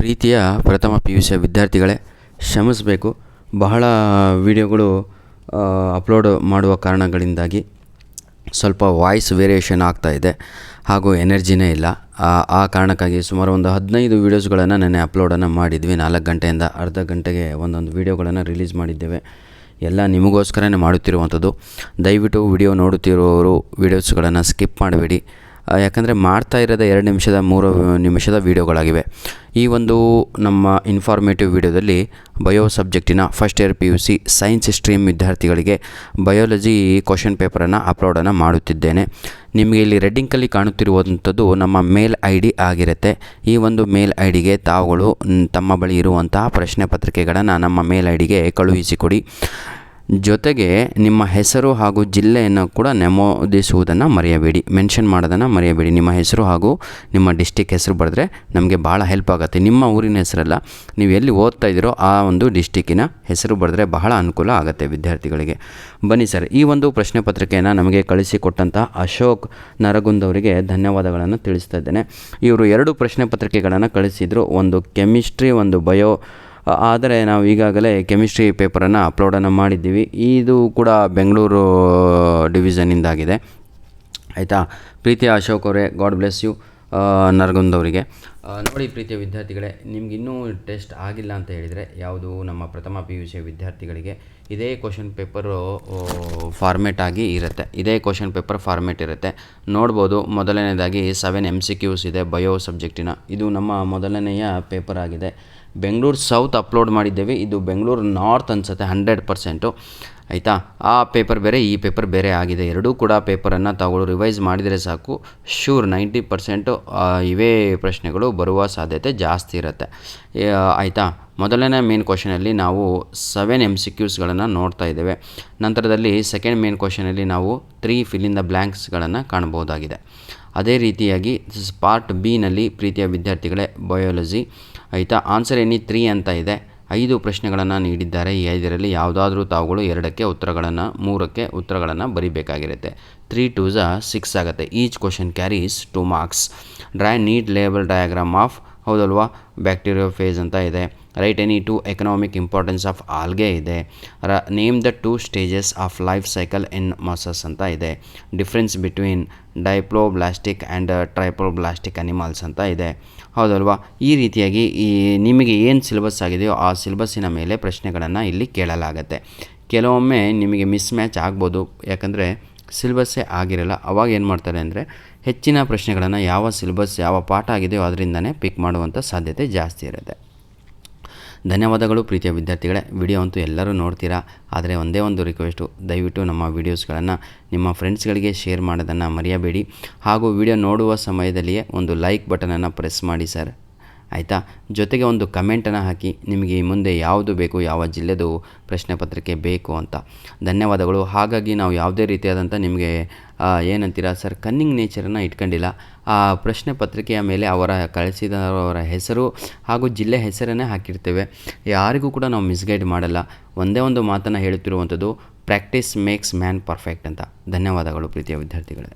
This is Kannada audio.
ಪ್ರೀತಿಯ ಪ್ರಥಮ PUC ವಿದ್ಯಾರ್ಥಿಗಳೇ, ಕ್ಷಮಿಸಬೇಕು. ಬಹಳ ವಿಡಿಯೋಗಳು ಅಪ್ಲೋಡ್ ಮಾಡುವ ಕಾರಣಗಳಿಂದಾಗಿ ಸ್ವಲ್ಪ ವಾಯ್ಸ್ ವೇರಿಯೇಷನ್ ಆಗ್ತಾಯಿದೆ ಹಾಗೂ ಎನರ್ಜಿನೇ ಇಲ್ಲ. ಆ ಕಾರಣಕ್ಕಾಗಿ ಸುಮಾರು ಒಂದು 15 ವೀಡಿಯೋಸ್ಗಳನ್ನು ನೆನ್ನೆ ಅಪ್ಲೋಡನ್ನು ಮಾಡಿದ್ವಿ. 4 ಗಂಟೆಯಿಂದ ಅರ್ಧ ಗಂಟೆಗೆ ಒಂದೊಂದು ವೀಡಿಯೋಗಳನ್ನು ರಿಲೀಸ್ ಮಾಡಿದ್ದೇವೆ. ಎಲ್ಲ ನಿಮಗೋಸ್ಕರನೇ ಮಾಡುತ್ತಿರುವಂಥದ್ದು. ದಯವಿಟ್ಟು ವಿಡಿಯೋ ನೋಡುತ್ತಿರುವವರು ವೀಡಿಯೋಸ್ಗಳನ್ನು ಸ್ಕಿಪ್ ಮಾಡಬೇಡಿ. ಯಾಕಂದರೆ ಮಾಡ್ತಾ ಇರೋದು 2 ನಿಮಿಷದ 3 ನಿಮಿಷದ ವೀಡಿಯೋಗಳಾಗಿವೆ. ಈ ಒಂದು ನಮ್ಮ ಇನ್ಫಾರ್ಮೇಟಿವ್ ವಿಡಿಯೋದಲ್ಲಿ ಬಯೋ ಸಬ್ಜೆಕ್ಟಿನ first year PUC science stream ವಿದ್ಯಾರ್ಥಿಗಳಿಗೆ ಬಯೋಲಜಿ ಕ್ವಶನ್ ಪೇಪರನ್ನು ಅಪ್ಲೋಡನ್ನು ಮಾಡುತ್ತಿದ್ದೇನೆ. ನಿಮಗೆ ಇಲ್ಲಿ ರೆಡ್ಡಿಂಕಲ್ಲಿ ಕಾಣುತ್ತಿರುವಂಥದ್ದು ನಮ್ಮ ಮೇಲ್ ID ಆಗಿರುತ್ತೆ. ಈ ಒಂದು ಮೇಲ್ IDಗೆ ತಾವುಗಳು ತಮ್ಮ ಬಳಿ ಇರುವಂತಹ ಪ್ರಶ್ನೆ ಪತ್ರಿಕೆಗಳನ್ನು ನಮ್ಮ ಮೇಲ್ IDಗೆ ಕಳುಹಿಸಿಕೊಡಿ. ಜೊತೆಗೆ ನಿಮ್ಮ ಹೆಸರು ಹಾಗೂ ಜಿಲ್ಲೆಯನ್ನು ಕೂಡ ನಮೂದಿಸುವುದನ್ನು ಮರೆಯಬೇಡಿ, ಮೆನ್ಷನ್ ಮಾಡೋದನ್ನು ಮರೆಯಬೇಡಿ. ನಿಮ್ಮ ಹೆಸರು ಹಾಗೂ ನಿಮ್ಮ ಡಿಸ್ಟಿಕ್ ಹೆಸರು ಬರೆದ್ರೆ ನಮಗೆ ಭಾಳ ಹೆಲ್ಪ್ ಆಗುತ್ತೆ. ನಿಮ್ಮ ಊರಿನ ಹೆಸರಲ್ಲ, ನೀವು ಎಲ್ಲಿ ಓದ್ತಾ ಇದ್ದೀರೋ ಆ ಒಂದು ಡಿಸ್ಟಿಕ್ಕಿನ ಹೆಸರು ಬರೆದ್ರೆ ಬಹಳ ಅನುಕೂಲ ಆಗುತ್ತೆ ವಿದ್ಯಾರ್ಥಿಗಳಿಗೆ. ಬನ್ನಿ ಸರ್, ಈ ಒಂದು ಪ್ರಶ್ನೆ ಪತ್ರಿಕೆಯನ್ನು ನಮಗೆ ಕಳಿಸಿಕೊಟ್ಟಂಥ ಅಶೋಕ್ ನರಗುಂದ್ ಅವರಿಗೆ ಧನ್ಯವಾದಗಳನ್ನು ತಿಳಿಸ್ತಾ ಇದ್ದೇನೆ. ಇವರು 2 ಪ್ರಶ್ನೆ ಪತ್ರಿಕೆಗಳನ್ನು ಕಳಿಸಿದರು, ಒಂದು ಕೆಮಿಸ್ಟ್ರಿ, ಒಂದು ಬಯೋ. ಆದರೆ ನಾವು ಈಗಾಗಲೇ ಕೆಮಿಸ್ಟ್ರಿ ಪೇಪರನ್ನು ಅಪ್ಲೋಡನ್ನು ಮಾಡಿದ್ದೀವಿ. ಇದು ಕೂಡ ಬೆಂಗಳೂರು ಡಿವಿಷನಿಂದಾಗಿದೆ. ಆಯಿತಾ? ಪ್ರೀತಿಯ ಅಶೋಕ್ ಅವರೇ, ಗಾಡ್ ಬ್ಲೆಸ್ ಯು. ನರಗುಂದ್ ಅವರಿಗೆ ನೋಡಿ, ಪ್ರೀತಿಯ ವಿದ್ಯಾರ್ಥಿಗಳೇ, ನಿಮ್ಗೆ ಇನ್ನೂ ಟೆಸ್ಟ್ ಆಗಿಲ್ಲ ಅಂತ ಹೇಳಿದರೆ, ಯಾವುದು ನಮ್ಮ ಪ್ರಥಮ PUC ವಿದ್ಯಾರ್ಥಿಗಳಿಗೆ ಇದೇ ಕ್ವಶನ್ ಪೇಪರು ಫಾರ್ಮೇಟ್ ಆಗಿ ಇರುತ್ತೆ. ಇದೇ ಕ್ವಶನ್ ಪೇಪರ್ ಫಾರ್ಮೇಟ್ ಇರುತ್ತೆ. ನೋಡ್ಬೋದು, ಮೊದಲನೇದಾಗಿ 7 MCQs ಇದೆ ಬಯೋ ಸಬ್ಜೆಕ್ಟಿನ. ಇದು ನಮ್ಮ ಮೊದಲನೆಯ ಪೇಪರ್ ಆಗಿದೆ. ಬೆಂಗಳೂರು ಸೌತ್ ಅಪ್ಲೋಡ್ ಮಾಡಿದ್ದೇವೆ, ಇದು ಬೆಂಗಳೂರು ನಾರ್ತ್ ಅನಿಸುತ್ತೆ 100%. ಆಯಿತಾ? ಆ ಪೇಪರ್ ಬೇರೆ, ಈ ಪೇಪರ್ ಬೇರೆ ಆಗಿದೆ. ಎರಡೂ ಕೂಡ ಪೇಪರನ್ನು ತಾವು ರಿವೈಸ್ ಮಾಡಿದರೆ ಸಾಕು, ಶೂರ್ 90% ಇವೇ ಪ್ರಶ್ನೆಗಳು ಬರುವ ಸಾಧ್ಯತೆ ಜಾಸ್ತಿ ಇರುತ್ತೆ. ಆಯಿತಾ? ಮೊದಲನೇ ಮೇನ್ ಕ್ವಶನಲ್ಲಿ ನಾವು 7 MCQsಗಳನ್ನು ನೋಡ್ತಾ ಇದ್ದೇವೆ. ನಂತರದಲ್ಲಿ ಸೆಕೆಂಡ್ ಮೇನ್ ಕ್ವಶನಲ್ಲಿ ನಾವು 3 ಫಿಲ್ ಇನ್ ದ ಬ್ಲ್ಯಾಂಕ್ಸ್ಗಳನ್ನು ಕಾಣಬಹುದಾಗಿದೆ. ಅದೇ ರೀತಿಯಾಗಿ ಪಾರ್ಟ್ ಬಿನಲ್ಲಿ ಪ್ರೀತಿಯ ವಿದ್ಯಾರ್ಥಿಗಳೇ ಬಯೋಲಜಿ, ಆಯಿತಾ, ಆನ್ಸರ್ ಎನಿ 3 ಅಂತ ಇದೆ. 5 ಪ್ರಶ್ನೆಗಳನ್ನು ನೀಡಿದ್ದಾರೆ. ಈ 5ರಲ್ಲಿ ಯಾವುದಾದ್ರೂ ತಾವುಗಳು 2ಕ್ಕೆ ಉತ್ತರಗಳನ್ನು, 3ಕ್ಕೆ ಉತ್ತರಗಳನ್ನು ಬರೀಬೇಕಾಗಿರುತ್ತೆ. 3 2s 6 ಆಗುತ್ತೆ. Each question carries 2 marks. Draw neat label diagram of, ಹೌದಲ್ವಾ, ಬ್ಯಾಕ್ಟೀರಿಯೋಫೇಸ್ ಅಂತ ಇದೆ. Write any 2 economic importance of algae ಇದೆ. Name the 2 stages of life cycle in mosses ಅಂತ ಇದೆ. Difference between diploblastic and triploblastic animals ಅಂತ ಇದೆ. ಹೌದಲ್ವಾ? ಈ ರೀತಿಯಾಗಿ ನಿಮಗೆ ಏನು ಸಿಲೆಬಸ್ ಆಗಿದೆಯೋ ಆ ಸಿಲೆಬಸ್ಸಿನ ಮೇಲೆ ಪ್ರಶ್ನೆಗಳನ್ನು ಇಲ್ಲಿ ಕೇಳಲಾಗತ್ತೆ. ಕೆಲವೊಮ್ಮೆ ನಿಮಗೆ ಮಿಸ್ ಮ್ಯಾಚ್ ಆಗ್ಬೋದು, ಯಾಕಂದರೆ ಸಿಲೆಬಸ್ಸೇ ಆಗಿರಲ್ಲ. ಅವಾಗ ಏನು ಮಾಡ್ತಾರೆ ಅಂದರೆ ಹೆಚ್ಚಿನ ಪ್ರಶ್ನೆಗಳನ್ನು ಯಾವ ಸಿಲೆಬಸ್, ಯಾವ ಪಾಠ ಆಗಿದೆಯೋ ಅದರಿಂದನೇ ಪಿಕ್ ಮಾಡುವಂಥ ಸಾಧ್ಯತೆ ಜಾಸ್ತಿ ಇರುತ್ತೆ. ಧನ್ಯವಾದಗಳು ಪ್ರೀತಿಯ ವಿದ್ಯಾರ್ಥಿಗಳೇ. ವಿಡಿಯೋ ಅಂತೂ ಎಲ್ಲರೂ ನೋಡ್ತೀರಾ, ಆದರೆ ಒಂದೇ ಒಂದು ರಿಕ್ವೆಸ್ಟು, ದಯವಿಟ್ಟು ನಮ್ಮ ವೀಡಿಯೋಸ್ಗಳನ್ನು ನಿಮ್ಮ ಫ್ರೆಂಡ್ಸ್ಗಳಿಗೆ ಶೇರ್ ಮಾಡೋದನ್ನು ಮರೆಯಬೇಡಿ. ಹಾಗೂ ವಿಡಿಯೋ ನೋಡುವ ಸಮಯದಲ್ಲಿಯೇ ಒಂದು ಲೈಕ್ ಬಟನನ್ನು ಪ್ರೆಸ್ ಮಾಡಿ ಸರ್, ಆಯಿತಾ? ಜೊತೆಗೆ ಒಂದು ಕಮೆಂಟನ್ನು ಹಾಕಿ, ನಿಮಗೆ ಮುಂದೆ ಯಾವುದು ಬೇಕು, ಯಾವ ಜಿಲ್ಲೆದು ಪ್ರಶ್ನೆ ಪತ್ರಿಕೆ ಬೇಕು ಅಂತ. ಧನ್ಯವಾದಗಳು. ಹಾಗಾಗಿ ನಾವು ಯಾವುದೇ ರೀತಿಯಾದಂಥ ನಿಮಗೆ ಏನಂತೀರ ಸರ್, ಕನ್ನಿಂಗ್ ನೇಚರನ್ನು ಇಟ್ಕೊಂಡಿಲ್ಲ. ಆ ಪ್ರಶ್ನೆ ಪತ್ರಿಕೆಯ ಮೇಲೆ ಅವರ ಕಳಿಸಿದವರ ಹೆಸರು ಹಾಗೂ ಜಿಲ್ಲೆ ಹೆಸರನ್ನೇ ಹಾಕಿರ್ತೇವೆ. ಯಾರಿಗೂ ಕೂಡ ನಾವು ಮಿಸ್ಗೈಡ್ ಮಾಡಲ್ಲ. ಒಂದೇ ಒಂದು ಮಾತನ್ನು ಹೇಳುತ್ತಿರುವಂಥದ್ದು, ಪ್ರಾಕ್ಟೀಸ್ ಮೇಕ್ಸ್ ಮ್ಯಾನ್ ಪರ್ಫೆಕ್ಟ್ ಅಂತ. ಧನ್ಯವಾದಗಳು ಪ್ರೀತಿಯ ವಿದ್ಯಾರ್ಥಿಗಳೇ.